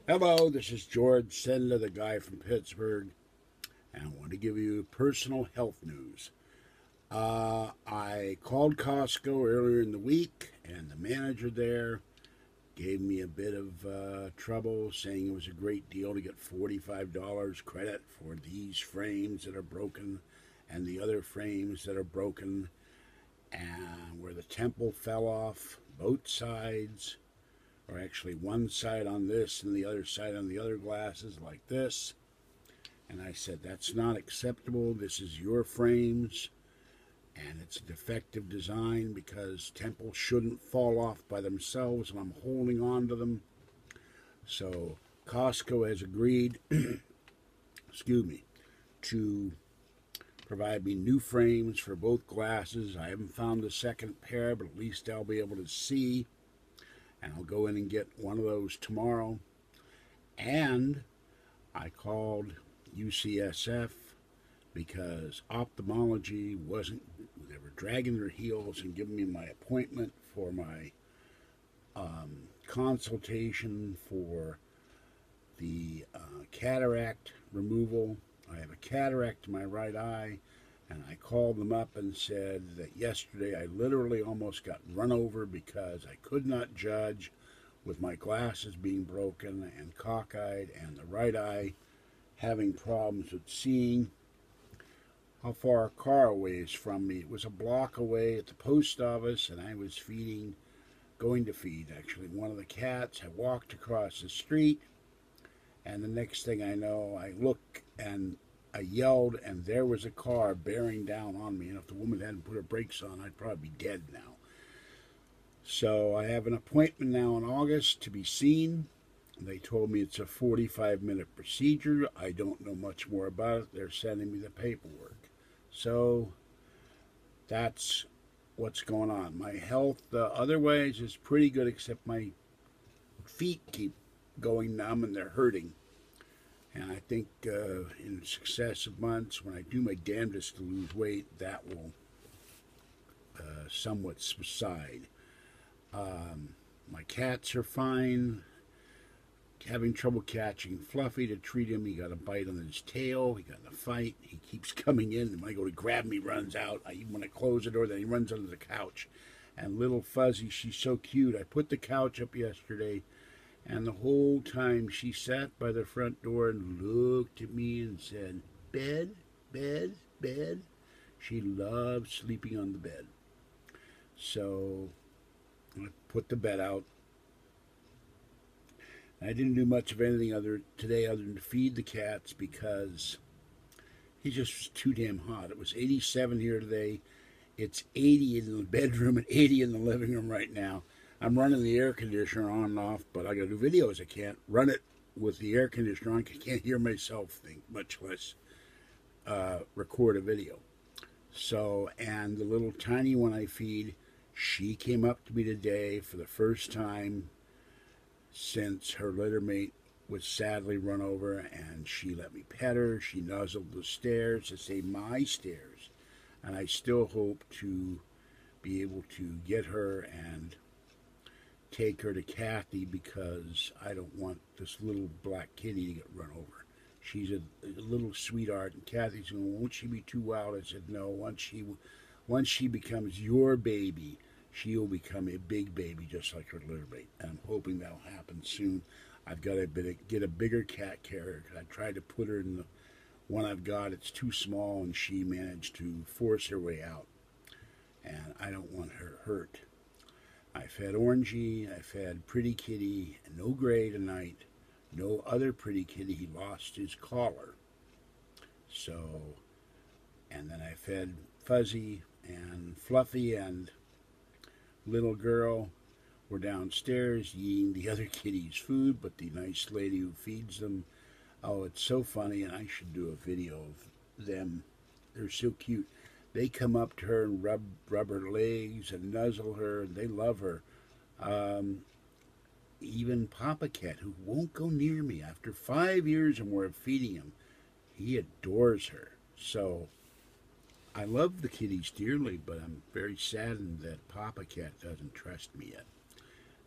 Hello, this is George Senda, the guy from Pittsburgh, and I want to give you personal health news. I called Costco earlier in the week, and the manager there gave me a bit of trouble, saying it was a great deal to get $45 credit for these frames that are broken and the other frames that are broken, and where the temple fell off both sides, or actually one side on this and the other side on the other glasses, like this. And I said, that's not acceptable. This is your frames, and it's a defective design because temples shouldn't fall off by themselves, and I'm holding on to them. So Costco has agreed, excuse me, to provide me new frames for both glasses. I haven't found the second pair, but at least I'll be able to see, and I'll go in and get one of those tomorrow. And I called UCSF because ophthalmology wasn't, they were dragging their heels and giving me my appointment for my consultation for the cataract removal. I have a cataract in my right eye, and I called them up and said that yesterday I literally almost got run over because I could not judge with my glasses being broken and cockeyed and the right eye having problems with seeing how far a car away is from me. It was a block away at the post office, and I was going to feed actually one of the cats. I walked across the street, and the next thing I know, I look and I yelled, and there was a car bearing down on me. And if the woman hadn't put her brakes on, I'd probably be dead now. So I have an appointment now in August to be seen. They told me it's a 45-minute procedure. I don't know much more about it. They're sending me the paperwork. So that's what's going on. My health, otherwise, is pretty good, except my feet keep going numb and they're hurting. And I think in successive months, when I do my damnedest to lose weight, that will somewhat subside. My cats are fine. Having trouble catching Fluffy to treat him. He got a bite on his tail. He got in a fight. He keeps coming in, and when I go to grab him, he runs out. Even when I close the door, then he runs under the couch. And little Fuzzy, she's so cute. I put the couch up yesterday, and the whole time she sat by the front door and looked at me and said, "Bed, bed, bed." She loves sleeping on the bed. So I put the bed out. I didn't do much of anything today other than to feed the cats because he just was too damn hot. It was 87 here today. It's 80 in the bedroom and 80 in the living room right now. I'm running the air conditioner on and off, but I got to do videos. I can't run it with the air conditioner on. I can't hear myself think, much less record a video. So, and the little tiny one I feed, she came up to me today for the first time since her litter mate was sadly run over, and she let me pet her. She nuzzled the stairs to say my stairs, and I still hope to be able to get her and take her to Kathy because I don't want this little black kitty to get run over. She's a little sweetheart, and Kathy's going, "Won't she be too wild?" I said, "No. Once she becomes your baby, she'll become a big baby just like her litter mate." And I'm hoping that'll happen soon. I've got to get a bigger cat carrier because I tried to put her in the one I've got. It's too small, and she managed to force her way out. And I don't want her hurt. I fed Orangey, I fed Pretty Kitty, no Gray tonight, no other Pretty Kitty. He lost his collar. So, and then I fed Fuzzy and Fluffy, and little girl were downstairs eating the other kitties' food, but the nice lady who feeds them, oh, it's so funny, and I should do a video of them. They're so cute. They come up to her and rub her legs and nuzzle her, and they love her. Even Papa Cat, who won't go near me after 5 years or more of feeding him, he adores her. So I love the kitties dearly, but I'm very saddened that Papa Cat doesn't trust me yet.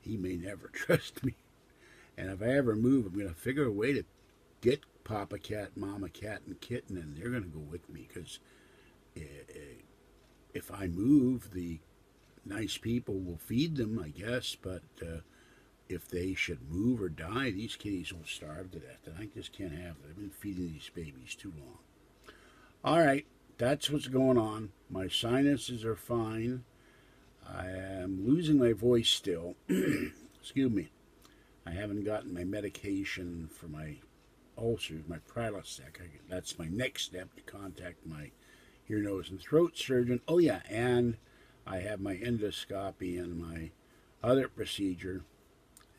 He may never trust me. And if I ever move, I'm going to figure a way to get Papa Cat, Mama Cat, and Kitten, and they're going to go with me, because if I move, the nice people will feed them, I guess, but if they should move or die, these kitties will starve to death, and I just can't have it. I've been feeding these babies too long. All right, that's what's going on. My sinuses are fine. I am losing my voice still. Excuse me. I haven't gotten my medication for my ulcers, my Prilosec. That's my next step, to contact my ear, nose, and throat surgeon. Oh, yeah, and I have my endoscopy and my other procedure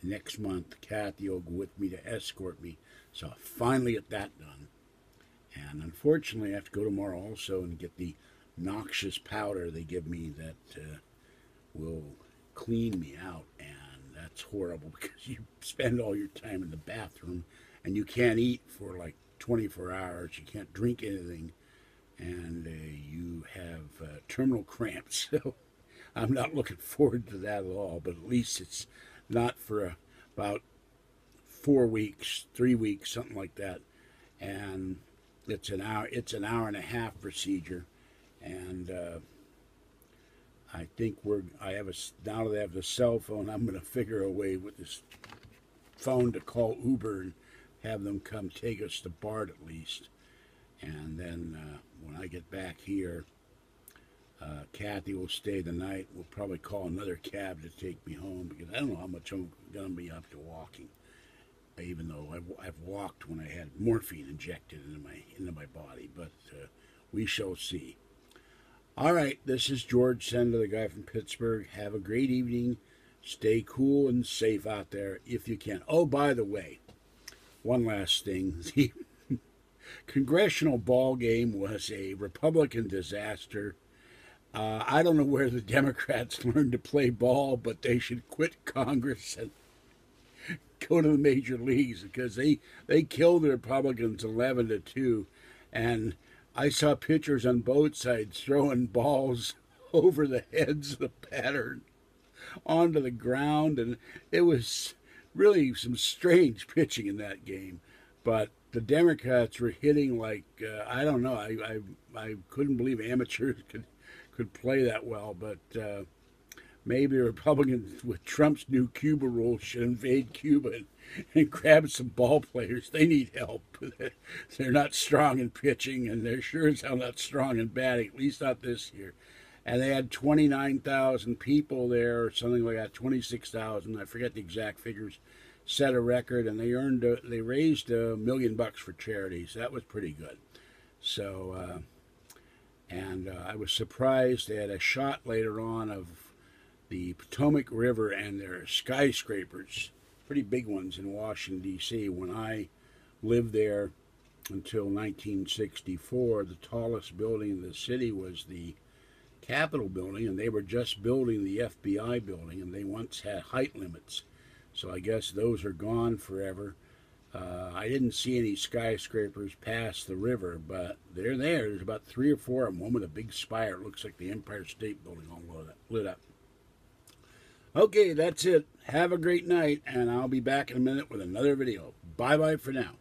next month. Kathy will go with me to escort me. So I'll finally get that done. And unfortunately, I have to go tomorrow also and get the noxious powder they give me that will clean me out. And that's horrible, because you spend all your time in the bathroom and you can't eat for like 24 hours. You can't drink anything. And you have terminal cramps. So I'm not looking forward to that at all. But at least it's not for about 4 weeks, 3 weeks, something like that. And it's an hour and a half procedure. And I think now that I have the cell phone, I'm going to figure a way with this phone to call Uber and have them come take us to BART at least. And then when I get back here, Kathy will stay the night. We'll probably call another cab to take me home, because I don't know how much I'm going to be up to walking, even though I've walked when I had morphine injected into my body. But we shall see. All right, this is George Senda, the guy from Pittsburgh. Have a great evening. Stay cool and safe out there if you can. Oh, by the way, one last thing. The congressional ball game was a Republican disaster. I don't know where the Democrats learned to play ball, but they should quit Congress and go to the major leagues, because they killed the Republicans 11-2. And I saw pitchers on both sides throwing balls over the heads of the batter onto the ground, and it was really some strange pitching in that game. But the Democrats were hitting like, I don't know, I couldn't believe amateurs could play that well. But maybe the Republicans, with Trump's new Cuba rule, should invade Cuba and grab some ball players. They need help. They're not strong in pitching, and they're sure as hell not strong in batting, at least not this year. And they had 29,000 people there, or something like that, 26,000. I forget the exact figures. Set a record, and they raised $1 million for charities. That was pretty good. So, I was surprised. They had a shot later on of the Potomac River and their skyscrapers, pretty big ones in Washington, D.C. When I lived there until 1964, the tallest building in the city was the Capitol building, and they were just building the FBI building, and they once had height limits. So I guess those are gone forever. I didn't see any skyscrapers past the river, but they're there. There's about 3 or 4 of them, one with a big spire. It looks like the Empire State Building all lit up. Okay, that's it. Have a great night, and I'll be back in a minute with another video. Bye-bye for now.